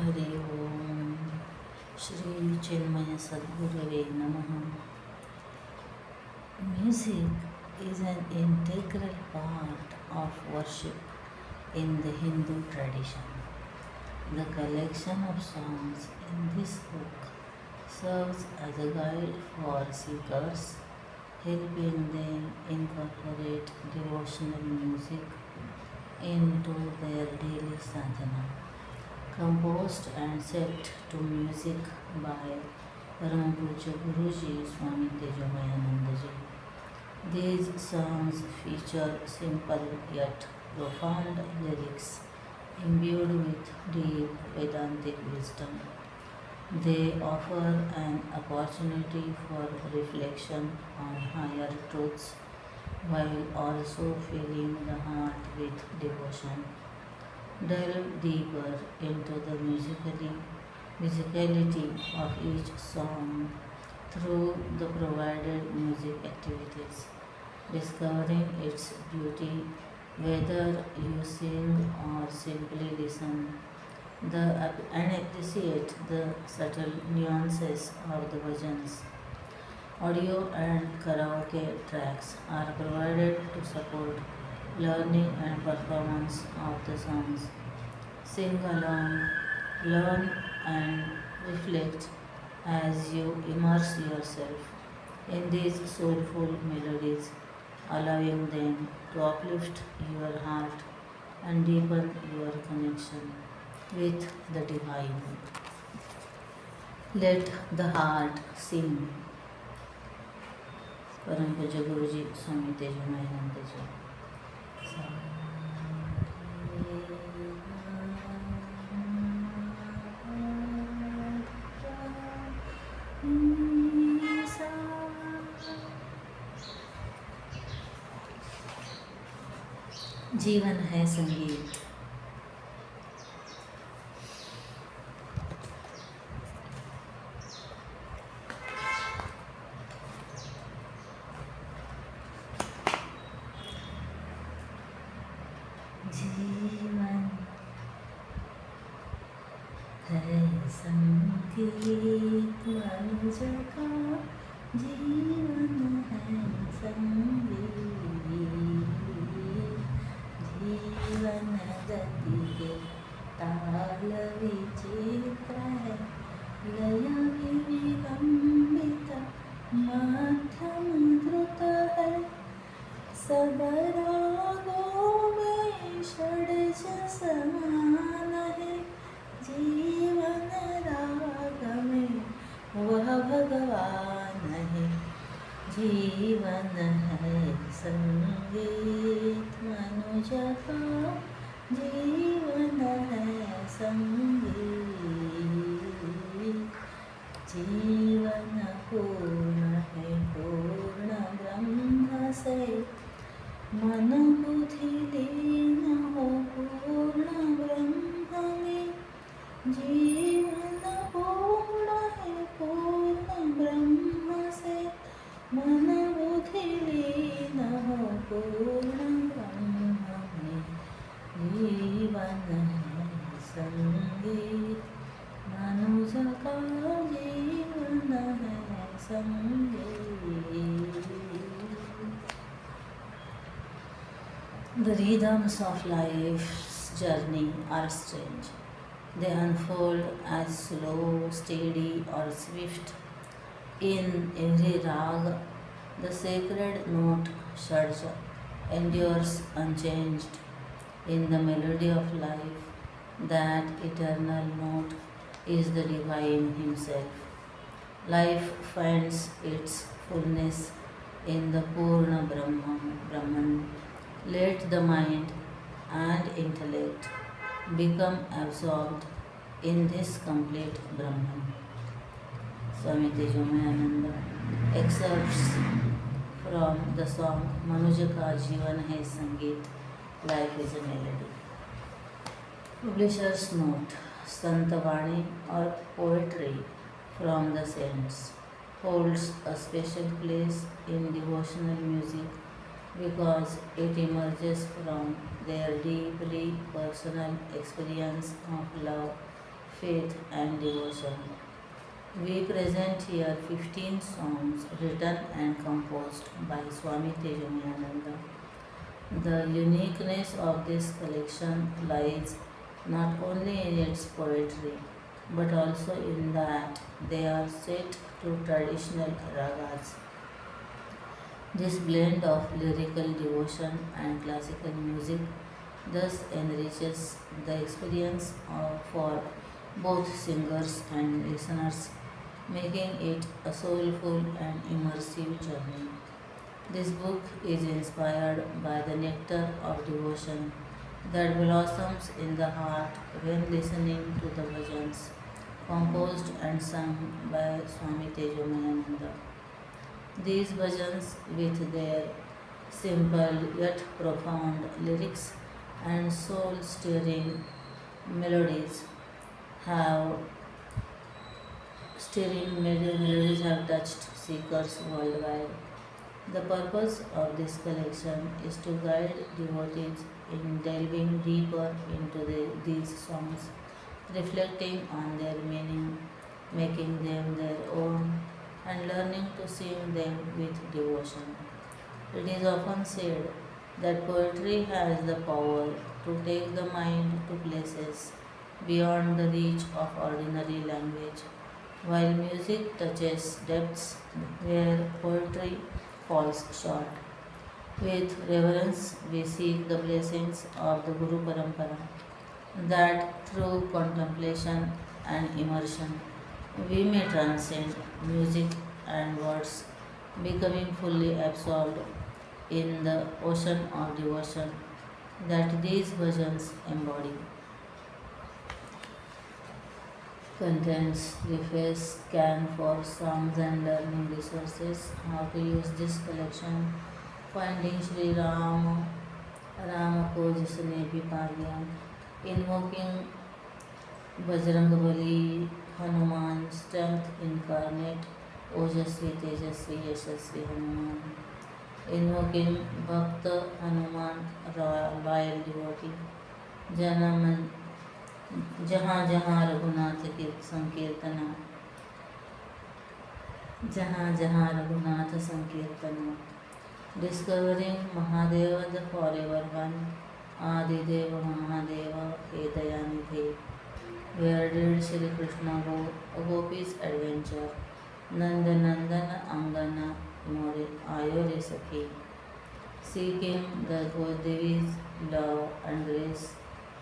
Hari Om. Shri Chinmaya Sadgurave Namaha. Music is an integral part of worship in the Hindu tradition. The collection of songs in this book serves as a guide for seekers, helping them incorporate devotional music into their daily sadhana. Composed and set to music by Param Guruji, Swami Tejomayananda. These songs feature simple yet profound lyrics imbued with deep Vedantic wisdom. They offer an opportunity for reflection on higher truths while also filling the heart with devotion. Delve deeper into the musicality of each song through the provided music activities, discovering its beauty whether you sing or simply listen, and appreciate the subtle nuances of the bhajans. Audio and karaoke tracks are provided to support learning and performance of the songs. Sing along, learn and reflect as you immerse yourself in these soulful melodies, allowing them to uplift your heart and deepen your connection with the divine. Let the heart sing. Param Poojya Guruji, Swami Tejomayananda ji. जीवन है संगीत। जीवन है संगीत मनुष्य का, जीवन है संगीत, जीवन गति के ताल विचित्र है, लय भी विलंबित मध्यम द्रुत है, सब रागों में षड्ज समान है, जीवन राग में वह भगवान है, जीवन है संगीत मनुष्य का, जीवन है संगीत, जीवन पूर्ण है पूर्ण ब्रह्म से, मन बुद्धि लीन हो पूर्ण ब्रह्म में, जीवन पूर्ण है पूर्ण ब्रह्म से, मन बुद्धि लीन हो पूर्ण ब्रह्म में, जीवन है संगीत मनुष्य का, जीवन है संगीत। The rhythms of life's journey are strange. They unfold as slow, steady, or swift. In every rag, the sacred note Shadja endures unchanged. In the melody of life, that eternal note is the divine himself. Life finds its fullness in the Purna Brahman. Let the mind and intellect become absorbed in this complete Brahman. Swami Tejomayananda excerpts from the song Manuja Ka Jeevan Hai Sangeet, Life is a Melody. Publisher's note: Santavani or poetry from the saints holds a special place in devotional music because it emerges from their deeply personal experience of love, faith, and devotion. We present here 15 songs written and composed by Swami Tejomayananda. The uniqueness of this collection lies not only in its poetry but also in that they are set to traditional ragas. This blend of lyrical devotion and classical music thus enriches the experience for both singers and listeners, making it a soulful and immersive journey. This book is inspired by the nectar of devotion that blossoms in the heart when listening to the bhajans composed and sung by Swami Tejomayananda. These bhajans, with their simple yet profound lyrics and soul stirring melodies, have have touched seekers worldwide. The purpose of this collection is to guide devotees in delving deeper into these songs, reflecting on their meaning, making them their own, and learning to sing them with devotion. It is often said that poetry has the power to take the mind to places beyond the reach of ordinary language, while music touches depths where poetry falls short. With reverence, we seek the blessings of the Guru Parampara, that through contemplation and immersion we may transcend music and words, becoming fully absorbed in the ocean of devotion that these bhajans embody. Contents preface scan for songs and learning resources. How to use this collection. Finding Sri Ram, Ram को जिसने भी पा लिया. Invoking Bajrangbali, Hanuman, strength incarnate, Ojasvi, Tejasvi, Yashasvi Hanuman. Invoking Bhakta Hanuman, loyal devotee. Janaman, जहाँ जहाँ रघुनाथ के संकीर्तना, जहाँ जहाँ Raghunath Sankirtana. Discovering Mahadeva the forever one, Adideva Mahadeva He Dayanidhe. Where did Shri Krishna go? A gopis adventure. Nanda Nandana Angana More Ayore Sakhi. Seeking the Devi's love and grace.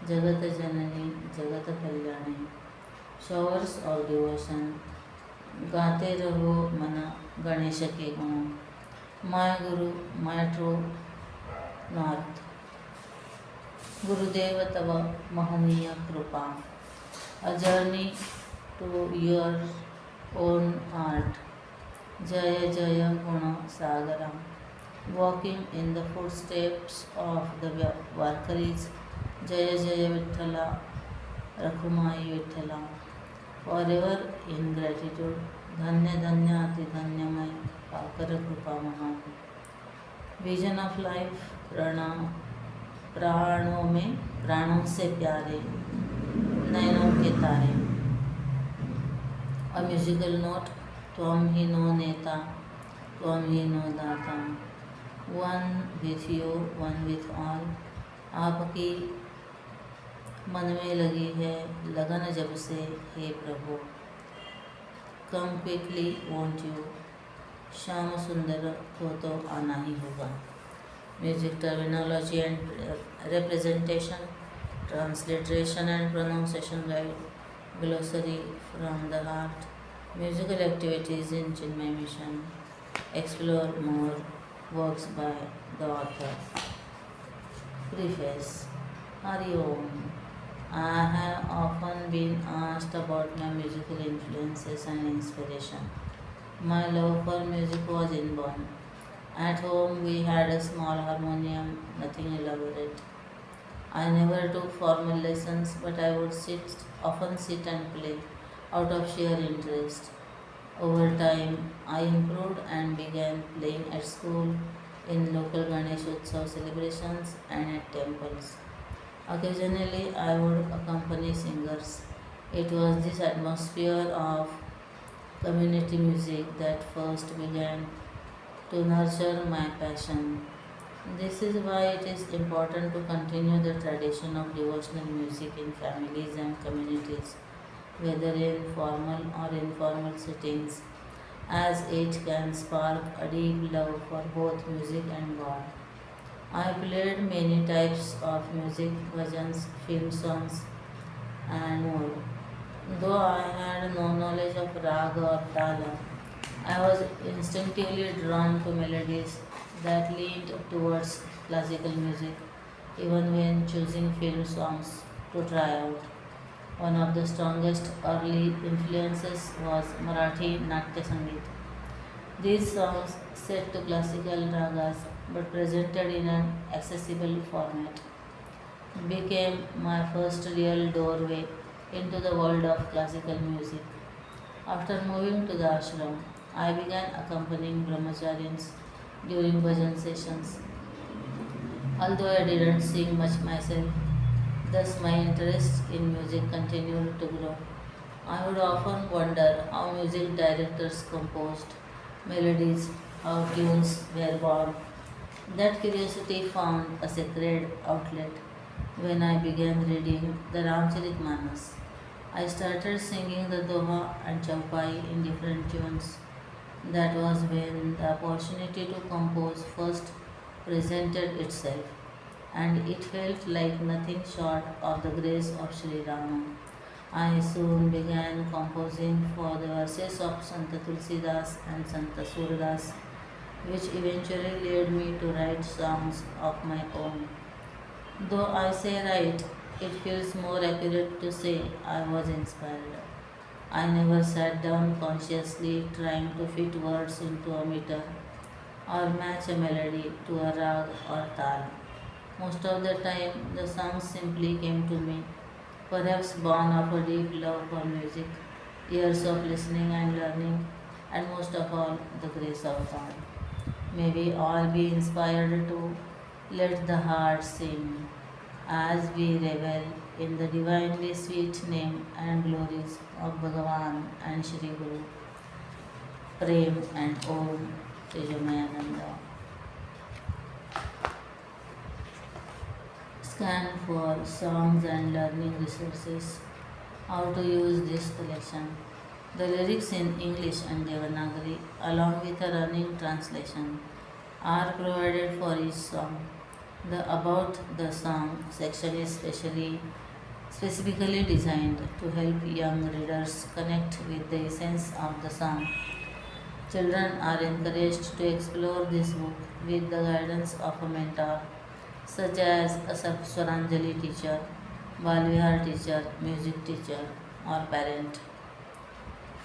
Jagat Janani, Jagat Kalyani. Showers of devotion. गाते रहो मना गणेश के गुण. My Guru, my true north. Gurudev Tava Mahaniya Krupa. A journey to your own heart. Jaya Jaya Guna Sagara. Walking in the footsteps of the Varkaris. Jaya Jaya Vitthala, Rakhumai Vitthala. Forever in gratitude, Dhanya Dhanya Ati Dhanyamai, Pakara Krupa Mahan. Vision of life, प्राणों में प्राणों से प्यारे, नयनों के तारे. A musical note, त्वं ही no नेता, त्वं ही नो दाता. One with you, one with all. आपकी मन में लगी है लगन जब से हे प्रभु. Come quickly want you. Shyam Sundar को तो आना ही होगा. Music terminology and representation, transliteration and pronunciation guide, glossary from the heart, musical activities in Chinmay Mission. Explore more works by the author. Preface. Hari Om. I have often been asked about my musical influences and inspiration. My love for music was inborn. At home we had a small harmonium, nothing elaborate. I never took formal lessons, but I would often sit and play out of sheer interest. Over time, I improved and began playing at school, in local Ganesh Utsav celebrations and at temples. Occasionally, I would accompany singers It was this atmosphere of community music that first began to nurture my passion. This is why it is important to continue the tradition of devotional music in families and communities, whether in formal or informal settings, as it can spark a deep love for both music and God. I played many types of music, bhajans, film songs, and more. Though I had no knowledge of raga or tala, I was instinctively drawn to melodies that leaned towards classical music, even when choosing film songs to try out. One of the strongest early influences was Marathi Natya Sangeet. These songs, set to classical ragas but presented in an accessible format, became my first real doorway into the world of classical music. After moving to the ashram, I began accompanying brahmacharyans during bhajan sessions. Although I didn't sing much myself, thus my interest in music continued to grow. I would often wonder how music directors composed melodies, how tunes were born. That curiosity found a sacred outlet when I began reading the Ramcharitmanas. I started singing the Doha and Chaupai in different tunes. That was when the opportunity to compose first presented itself, and it felt like nothing short of the grace of Sri Rama. I soon began composing for the verses of Santa Tulsidas and Santa Surdas, which eventually led me to write songs of my own. Though I say write, it feels more accurate to say I was inspired. I never sat down consciously trying to fit words into a meter or match a melody to a rag or tal. Most of the time, the songs simply came to me, perhaps born of a deep love for music, years of listening and learning, and most of all, the grace of God. May we all be inspired to let the heart sing as we revel in the divinely sweet name and glories of Bhagavan and Shri Guru. Prem and Om Tejomayananda. Scan for songs and learning resources. How to use this collection. The lyrics in English and Devanagari, along with a running translation, are provided for each song. The About the Song section is specifically designed to help young readers connect with the essence of the song. Children are encouraged to explore this book with the guidance of a mentor, such as a Swaranjali teacher, Balvihar teacher, music teacher, or parent.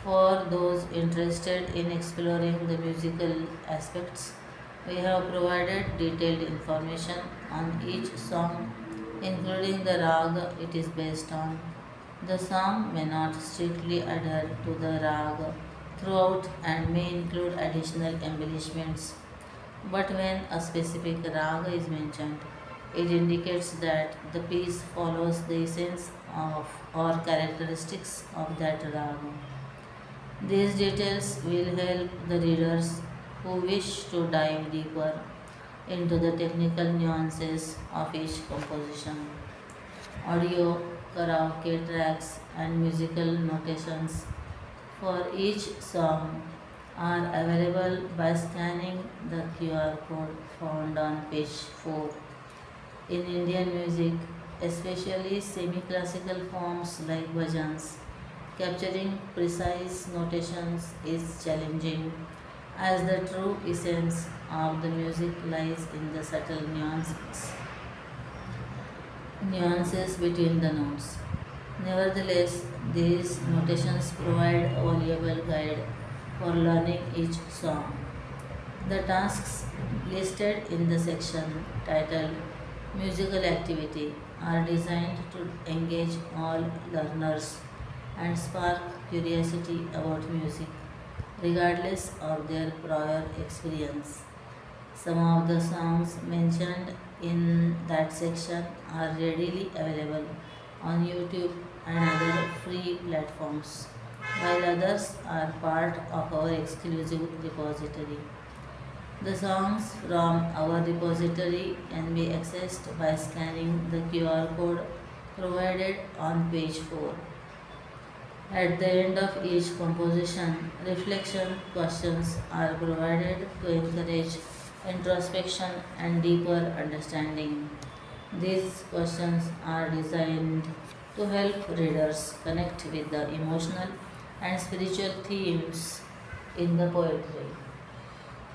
For those interested in exploring the musical aspects, we have provided detailed information on each song, including the raga it is based on. The song may not strictly adhere to the raga throughout and may include additional embellishments, but when a specific raga is mentioned, it indicates that the piece follows the essence of or characteristics of that raga. These details will help the readers who wish to dive deeper into the technical nuances of each composition. Audio, karaoke tracks, and musical notations for each song are available by scanning the QR code found on page 4. In Indian music, especially semi classical forms like bhajans, capturing precise notations is challenging as the true essence of the music lies in the subtle nuances between the notes. Nevertheless, these notations provide a valuable guide for learning each song. The tasks listed in the section titled Musical Activity are designed to engage all learners and spark curiosity about music, regardless of their prior experience. Some of the songs mentioned in that section are readily available on YouTube and other free platforms, while others are part of our exclusive repository. The songs from our repository can be accessed by scanning the QR code provided on page 4. At the end of each composition, reflection questions are provided to encourage introspection and deeper understanding. These questions are designed to help readers connect with the emotional and spiritual themes in the poetry.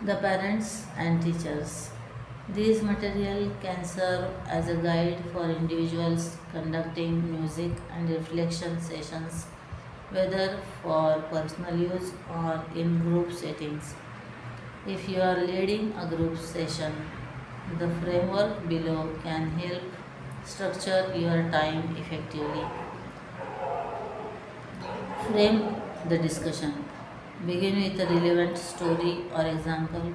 The parents and teachers. These material can serve as a guide for individuals conducting music and reflection sessions, whether for personal use or in group settings. If you are leading a group session, the framework below can help structure your time effectively. Frame the discussion. Begin with a relevant story or example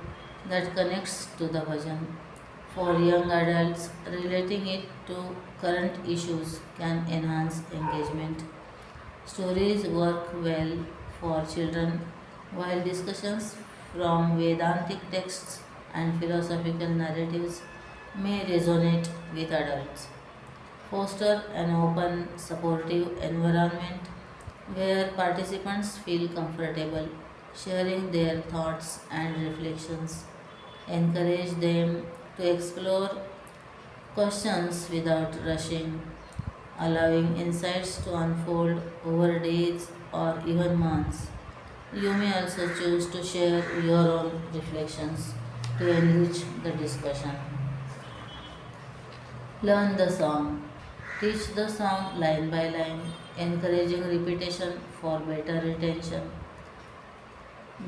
that connects to the bhajan. For young adults, relating it to current issues can enhance engagement. Stories work well for children, while discussions from Vedantic texts and philosophical narratives may resonate with adults. Foster an open, supportive environment where participants feel comfortable sharing their thoughts and reflections. Encourage them to explore questions without rushing, allowing insights to unfold over days or even months. You may also choose to share your own reflections to enrich the discussion. Learn the song. Teach the song line by line, encouraging repetition for better retention.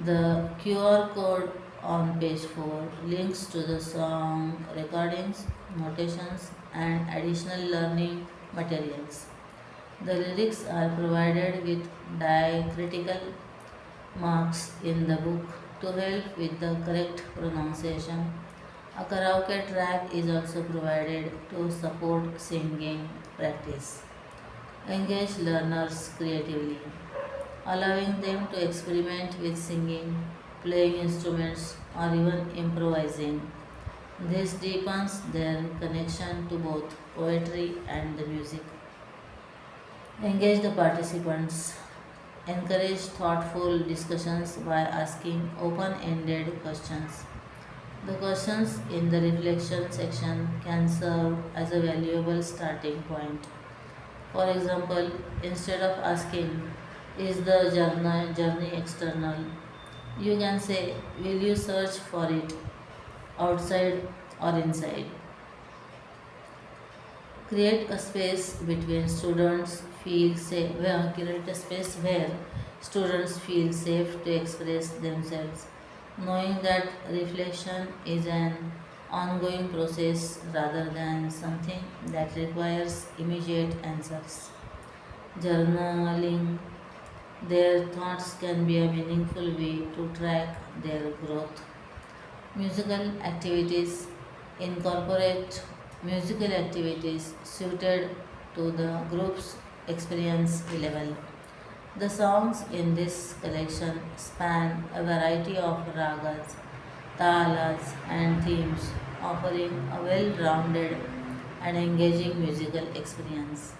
The QR code on page 4 links to the song recordings, notations, and additional learning materials. The lyrics are provided with diacritical marks in the book to help with the correct pronunciation. A karaoke track is also provided to support singing practice. Engage learners creatively, allowing them to experiment with singing, playing instruments, or even improvising. This deepens their connection to both poetry and the music. Engage the participants. Encourage thoughtful discussions by asking open ended questions. The questions in the reflection section can serve as a valuable starting point. For example, instead of asking, is the journey external? You can say, will you search for it outside or inside? Create a space between students feel safe, create a space where students feel safe to express themselves, knowing that reflection is an ongoing process rather than something that requires immediate answers. Journaling their thoughts can be a meaningful way to track their growth. Musical activities incorporate musical activities suited to the group's experience level. The songs in this collection span a variety of ragas, talas, and themes, offering a well rounded and engaging musical experience.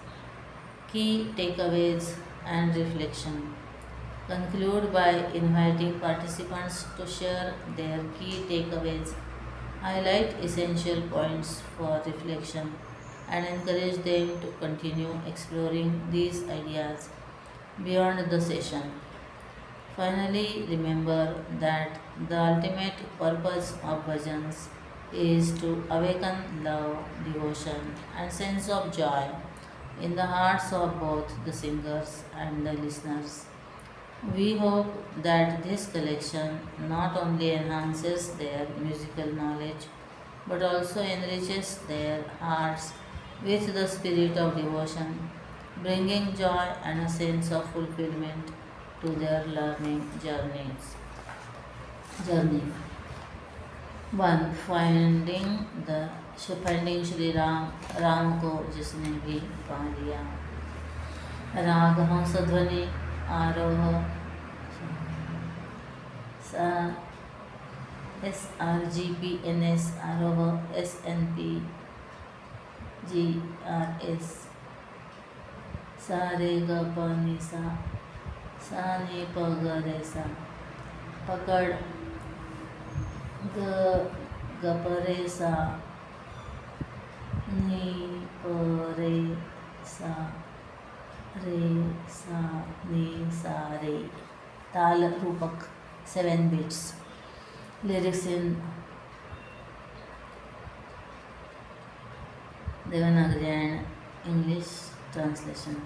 Key takeaways and reflection. Conclude by inviting participants to share their key takeaways, highlight essential points for reflection, and encourage them to continue exploring these ideas beyond the session. Finally, remember that the ultimate purpose of bhajans is to awaken love, devotion, and sense of joy in the hearts of both the singers and the listeners. We hope that this collection not only enhances their musical knowledge but also enriches their hearts with the spirit of devotion, bringing joy and a sense of fulfillment to their learning journey. 1. Finding the Defending Shri Ram, Ram को जिसने भी पा लिया। राग हंस ध्वनि आरोह सा SRGPNS आरोह SNPGRS सा रे ग प नि सा सा नि प ग रे सा पकड़ ग ग प रे सा नि प रे सा रे सा नि सा रे। ताल रूपक 7 beats. Lyrics in Devanagari and English translation.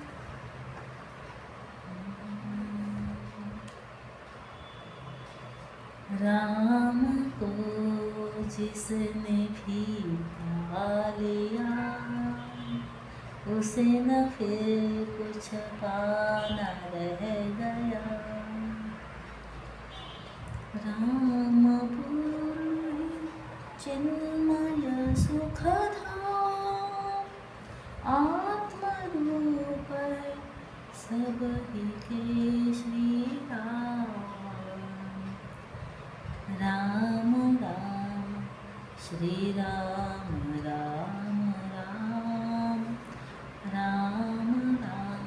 Ram को जिसने भी पा लिया, उसे न फिर कुछ पाना रह गया। राम पूर्ण चिन्मय सुख धाम, आत्मरूप सब ही के Shri Ram. Ram Ram Shri Ram Ram Ram, Ram Ram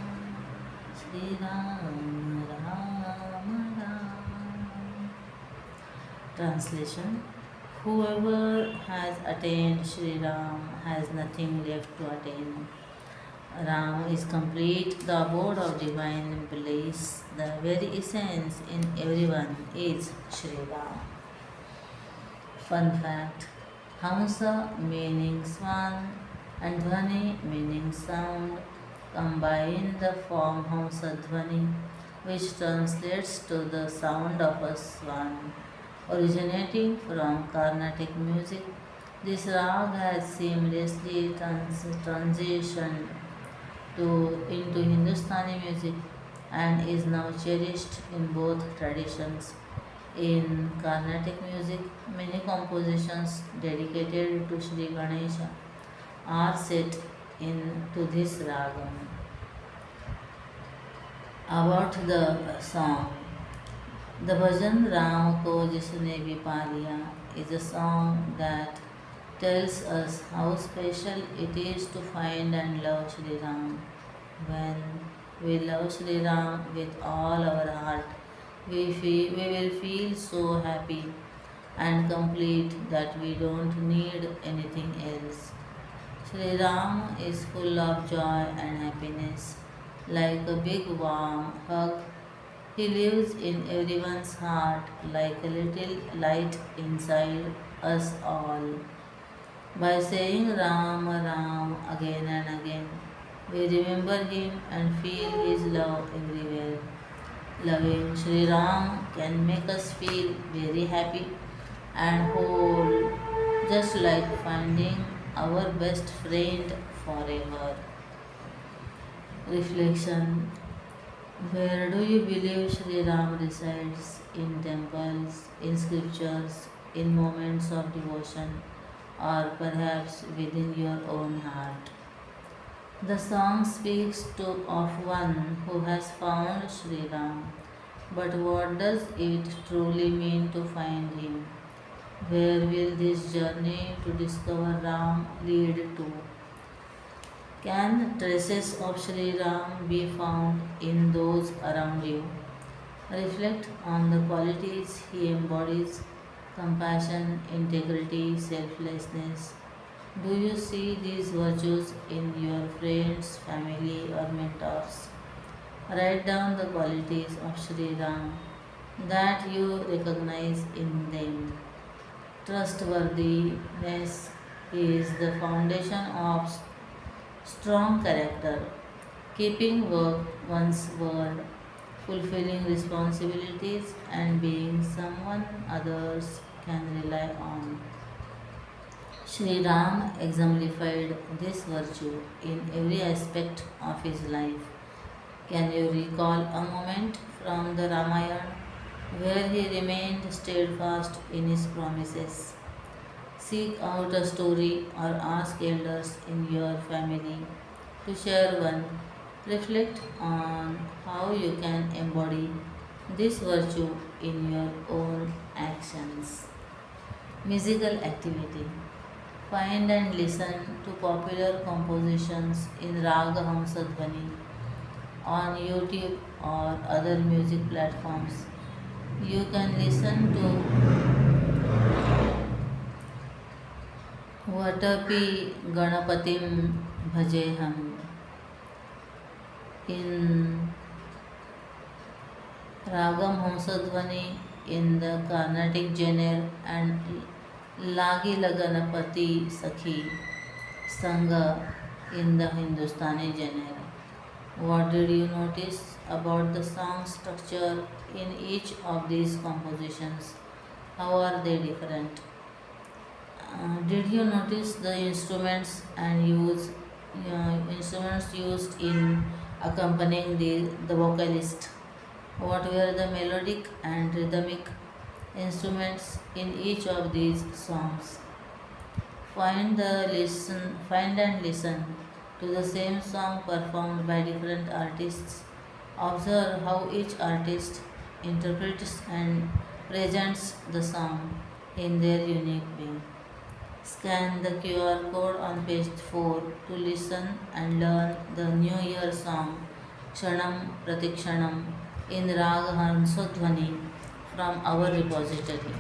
Shri Ram Ram Ram. Translation. Whoever has attained Shri Ram has nothing left to attain. Ram is complete, the abode of divine bliss. The very essence in everyone is Shri Ram. Fun fact. Hamsa meaning swan and Dhvani meaning sound combine the form Hamsa Dhvani, which translates to the sound of a swan. Originating from Carnatic music, this rag has seamlessly transitioned into Hindustani music and is now cherished in both traditions. In Carnatic music, many compositions dedicated to Sri Ganesha are set into this ragam. About the song. The bhajan Ram ko jisne bhi pa liya is a song that tells us how special it is to find and love Shri Ram. When we love Shri Ram with all our heart, we will feel so happy and complete that we don't need anything else. Shri Ram is full of joy and happiness, like a big warm hug. He lives in everyone's heart like a little light inside us all. By saying Ram Ram again and again, we remember him and feel his love everywhere. Loving Shri Ram can make us feel very happy and whole, just like finding our best friend forever. Reflection. Where do you believe Shri Ram resides? In temples, in scriptures, in moments of devotion, or perhaps within your own heart? The song speaks of one who has found Shri Ram, but what does it truly mean to find him? Where will this journey to discover Ram lead to? Can traces of Shri Ram be found in those around you? Reflect on the qualities he embodies: compassion, integrity, selflessness. Do you see these virtues in your friends, family, or mentors? Write down the qualities of Shri Ram that you recognize in them. Trustworthiness is the foundation of strong character. Keeping one's word, fulfilling responsibilities, and being someone others can rely on. Shri Ram exemplified this virtue in every aspect of his life. Can you recall a moment from the Ramayana where he remained steadfast in his promises? Seek out a story or ask elders in your family to share one. Reflect on how you can embody this virtue in your own actions. Musical activity. Find and listen to popular compositions in Raga Hamsadhvani on YouTube or other music platforms. You can listen to Vatapi Ganapatim Bhajeham in Ragam Hamsadhvani in the Carnatic genre and Lagi Laganapati Sakhi Sangha in the Hindustani genre. What did you notice about the song structure in each of these compositions? How are they different? Did you notice the instruments used in accompanying the vocalist? What were the melodic and rhythmic instruments in each of these songs? Find and listen to the same song performed by different artists. Observe how each artist interprets and presents the song in their unique way. Scan the QR code on page 4 to listen and learn the New Year song Kshanam Pratikshanam in Rag Hansodhvani from our repository.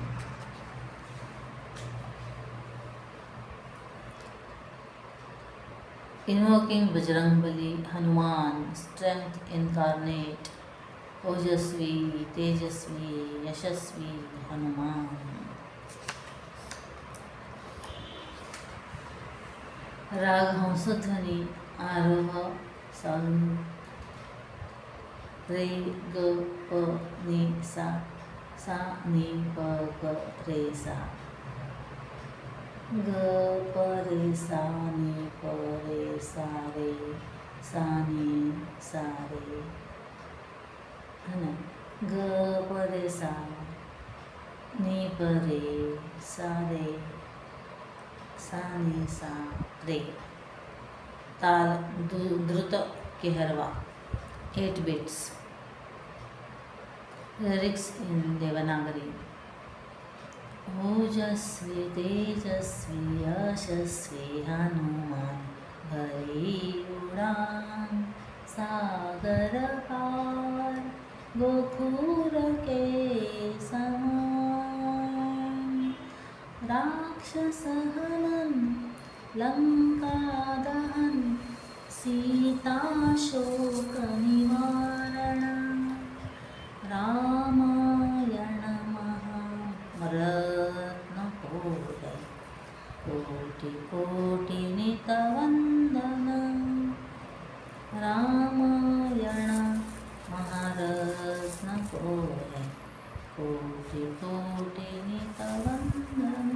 Invoking Bajrangbali, Hanuman, strength incarnate, Ojasvi, Tejasvi, Yashasvi, Hanuman. राग हंसध्वनि आरोह सन रे ग प नि सा सा नि प ग रे सा ग प रे सा नि प रे सा रे सा नि सा रे है ना ग प रे सा नि प रे सा रे सा नि सा रे ताल द्रुत Keherwa 8 beats. Lyrics in Devanagari. ओजस्वी तेजस्वी यशस्वी हनुमान भरी उड़ान सागर पार गोकुल के समान राक्षस हनन लंका दहन सीता शोक निवारण रामायण महारत्न कोटि कोटि कोटि नित वंदन रामायण महारत्न कोटि कोटि कोटि नित वंदन.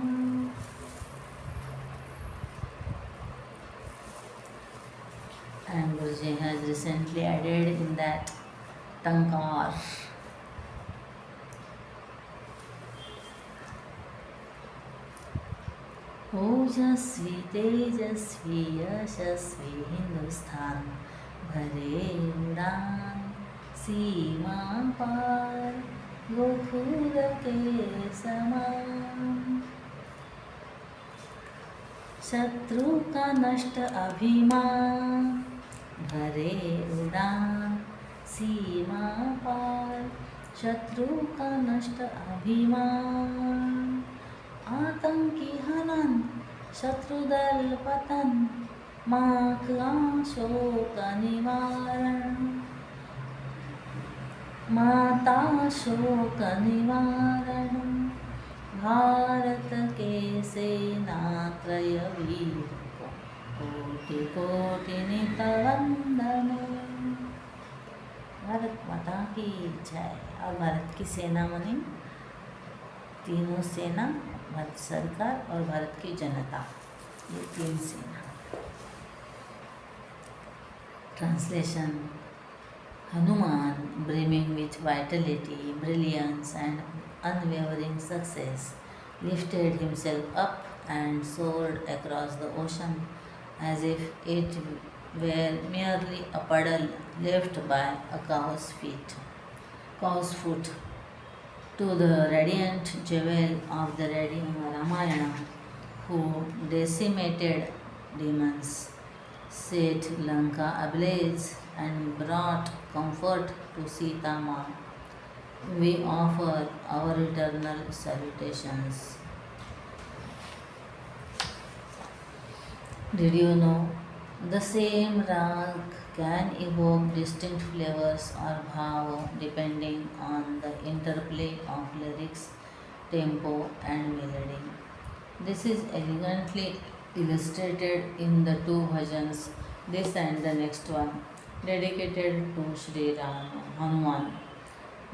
And Guruji has recently added in that Tankar. ओजस्वी तेजस्वी यशस्वी हिंदुस्तान भरे उड़ान सीमा पार गोकुल के समान शत्रु का नष्ट अभिमान भरे उड़ान सीमा पार शत्रु का नष्ट अभिमान आतंकी हनन शत्रुदल पतन माक शोक निवारण माता शोक निवारण भारत के सेनात्रय वीर को कोटि कोटि नित वंदन. भारत माता की जय. और भारत की सेना मनी तीनों सेना, भारत सरकार और भारत की जनता, ये तीन सेना. Translation. Hanuman, brimming with vitality, brilliance and unwavering success, lifted himself up and soared across the ocean as if it were merely a puddle left by a cow's foot. To the radiant jewel of the Ramayana, who decimated demons, set Lanka ablaze, and brought comfort to Sita Ma, we offer our eternal salutations. Did you know the same rag can evoke distinct flavors or bhava depending on the interplay of lyrics, tempo, and melody? This is elegantly illustrated in the two bhajans, this and the next one, dedicated to Sri Hanuman.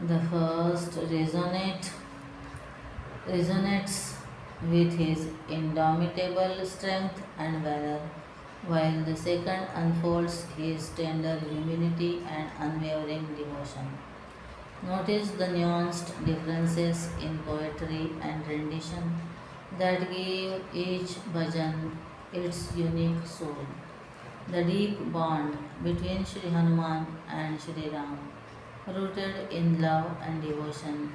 The first resonates with his indomitable strength and valor, while the second unfolds his tender humility and unwavering devotion. Notice the nuanced differences in poetry and rendition that give each bhajan its unique soul. The deep bond between Sri Hanuman and Sri Ram, rooted in love and devotion,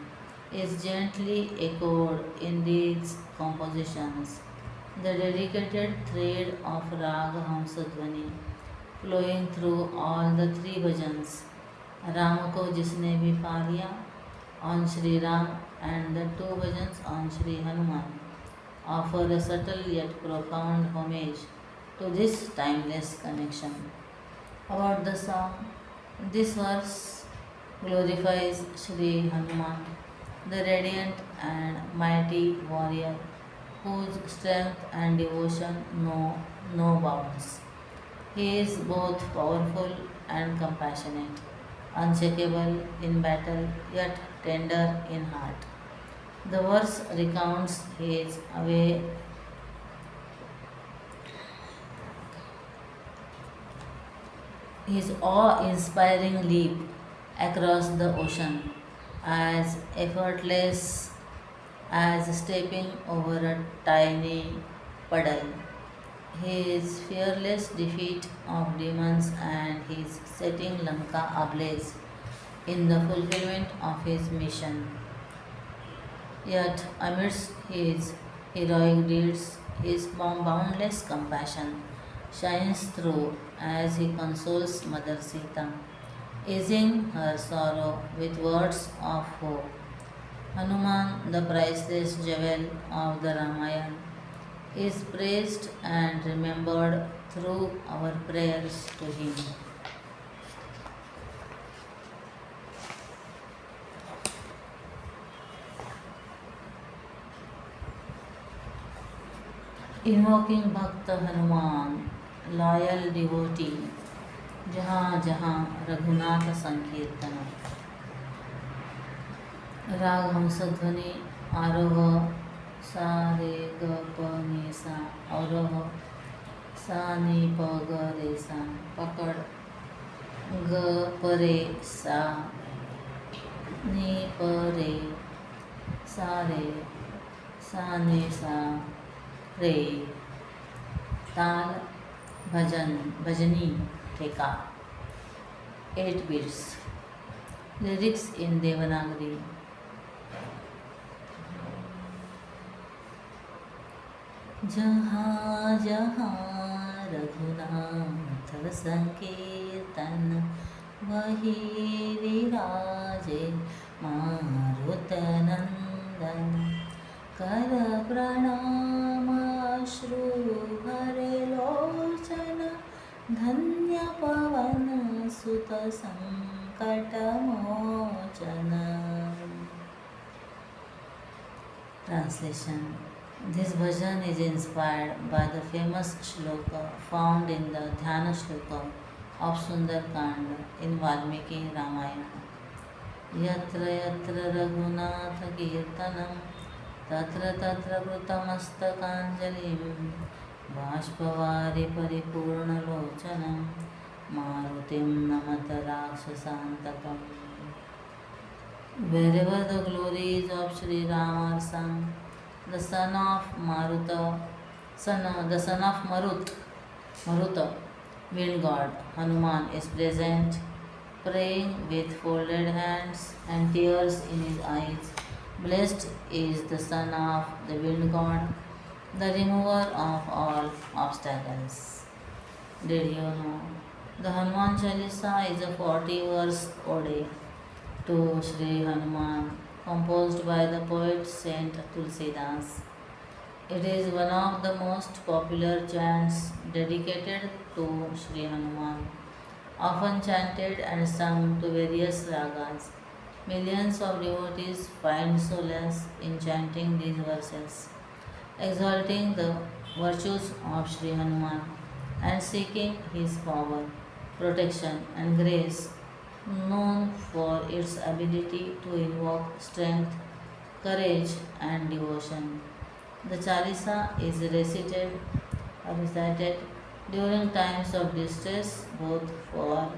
is gently echoed in these compositions. The dedicated thread of Raga Hamsadvani flowing through all the three bhajans, Ram को जिसने भी पा लिया on Sri Ram and the two bhajans on Sri Hanuman offer a subtle yet profound homage to this timeless connection. About the song, this verse glorifies Sri Hanuman, the radiant and mighty warrior whose strength and devotion know no bounds. He is both powerful and compassionate, unshakable in battle yet tender in heart. The verse recounts his awe-inspiring leap across the ocean, as effortless as stepping over a tiny puddle. His fearless defeat of demons and his setting Lanka ablaze in the fulfillment of his mission. Yet, amidst his heroic deeds, his boundless compassion shines through as he consoles Mother Sita, easing her sorrow with words of hope. Hanuman, the priceless jewel of the Ramayana, is praised and remembered through our prayers to him. Invoking Bhakta Hanuman, loyal devotee, जहाँ जहाँ रघुनाथ संकीर्तन. राग हंसध्वनि आरोह सा रे ग प नि सा, अवरोह सा नि प ग रे सा, पकड़ ग प रे सा, नि प रे सा रे, सा नि सा रे. ताल भजनी ठेका 8 beats. Lyrics in Devanagari. जहाँ जहाँ रघुनाथ संकीर्तन, वही विराजे मारुत नंदन. कर प्रणाम अश्रु भरे लोचन, धन्य पवन सुत संकट मोचन. Translation. This bhajan is inspired by the famous shloka found in the Dhyana shloka of Sundarkand in Valmiki Ramayana. Yatra yatra raghunath kirtanam, tatra tatra krutamastakāñjalim, bāshpavari paripurna lochanam, marutim namata rakshasantakam. Wherever the glories of Sri Ram are sung, the son of the son of Maruta, wind god. Hanuman is present, praying with folded hands and tears in his eyes. Blessed is the son of the wind god, the remover of all obstacles. Did you know? The Hanuman Chalisa is a 40 verse ode to Sri Hanuman, composed by the poet Saint Tulsidas. It is one of the most popular chants dedicated to Sri Hanuman, often chanted and sung to various ragas. Millions of devotees find solace in chanting these verses, exalting the virtues of Sri Hanuman and seeking his power, protection, and grace, known for its ability to invoke strength, courage, and devotion. The Chalisa is recited during times of distress, both for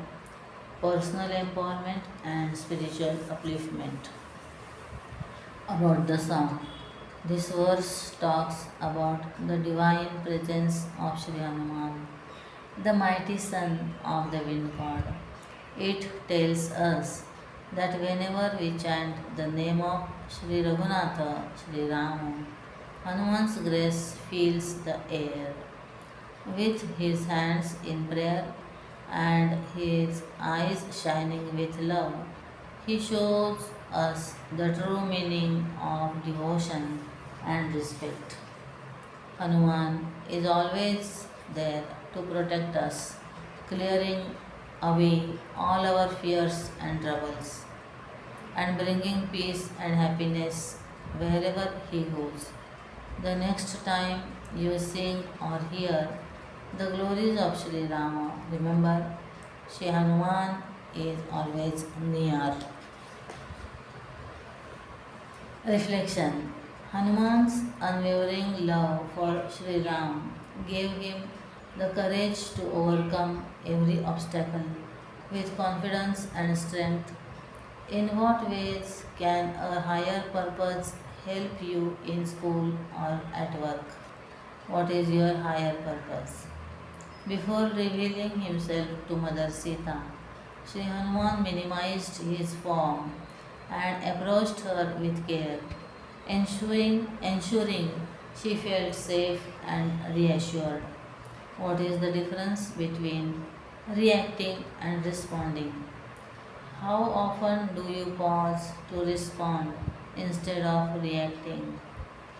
personal empowerment and spiritual upliftment. About the song, this verse talks about the divine presence of Sri Hanuman, the mighty son of the wind god. It tells us that whenever we chant the name of Sri Raghunatha, Sri Rama, Hanuman's grace fills the air. With his hands in prayer and his eyes shining with love, he shows us the true meaning of devotion and respect. Hanuman is always there to protect us, clearing away all our fears and troubles, and bringing peace and happiness wherever he goes. The next time you sing or hear the glories of Sri Rama, remember Sri Hanuman is always near. Reflection. Hanuman's unwavering love for Sri Ram gave him the courage to overcome every obstacle with confidence and strength. In what ways can a higher purpose help you in school or at work? What is your higher purpose? Before revealing himself to Mother Sita, Sri Hanuman minimized his form and approached her with care, ensuring she felt safe and reassured. What is the difference between reacting and responding? How often do you pause to respond instead of reacting?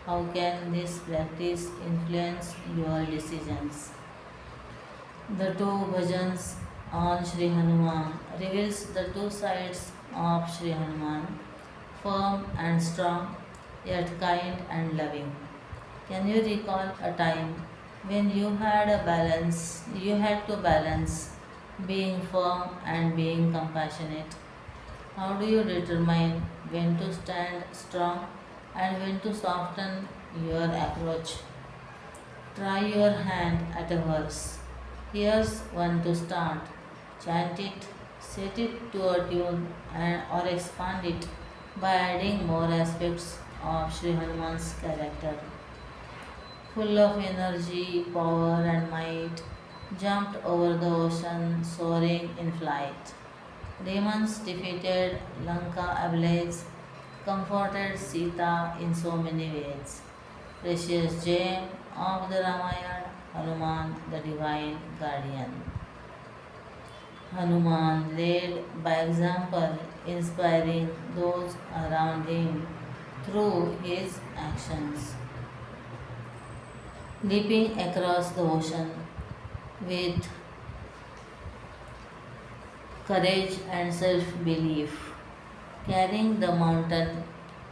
How can this practice influence your decisions? The two bhajans on Sri Hanuman reveals the two sides of Sri Hanuman, firm and strong, yet kind and loving. Can you recall a time when you had to balance being firm and being compassionate? How do you determine when to stand strong and when to soften your approach? Try your hand at a verse. Here's one to start. Chant it, set it to a tune, or expand it by adding more aspects of Sri Hanuman's character. Full of energy, power, and might, jumped over the ocean, soaring in flight. Demons defeated, Lanka ablaze, comforted Sita in so many ways. Precious gem of the Ramayana, Hanuman, the divine guardian. Hanuman led by example, inspiring those around him through his actions. Leaping across the ocean with courage and self belief, carrying the mountain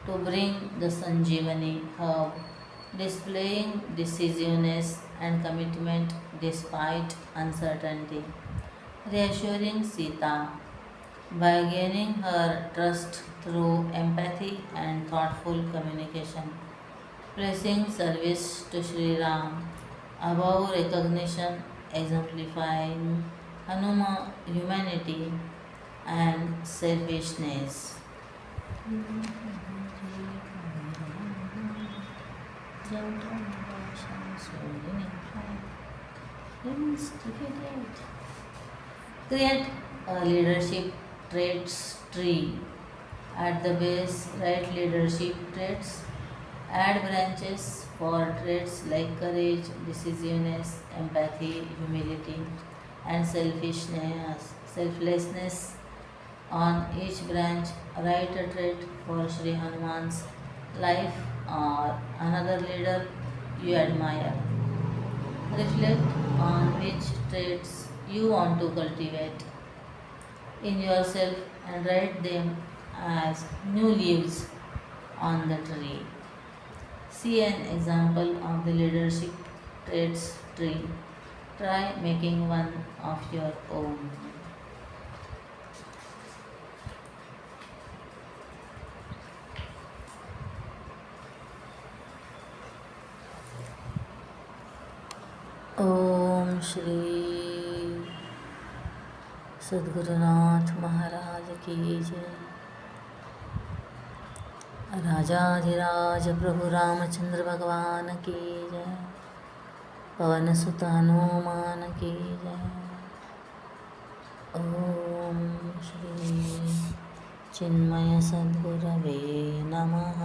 to bring the Sanjeevani herb, displaying decisiveness and commitment despite uncertainty, reassuring Sita by gaining her trust through empathy and thoughtful communication, placing service to Sri Ram above recognition, exemplifying Hanuma humanity and selfishness. gentle motion swirling in flight. Let's create. Create a leadership traits tree. At the base, write leadership traits. Add branches for traits like courage, decisiveness, empathy, humility, and selflessness. On each branch, write a trait for Sri Hanuman's life or another leader you admire. Reflect on which traits you want to cultivate in yourself and write them as new leaves on the tree. See an example of the leadership traits tree. Try making one of your own. ओम श्री सद्गुरुनाथ महाराज की जय। राजाधिराज प्रभु रामचंद्र भगवान की जय। पवन सुत हनुमान की जय। ओम श्री चिन्मय सद्गुरवे नमः।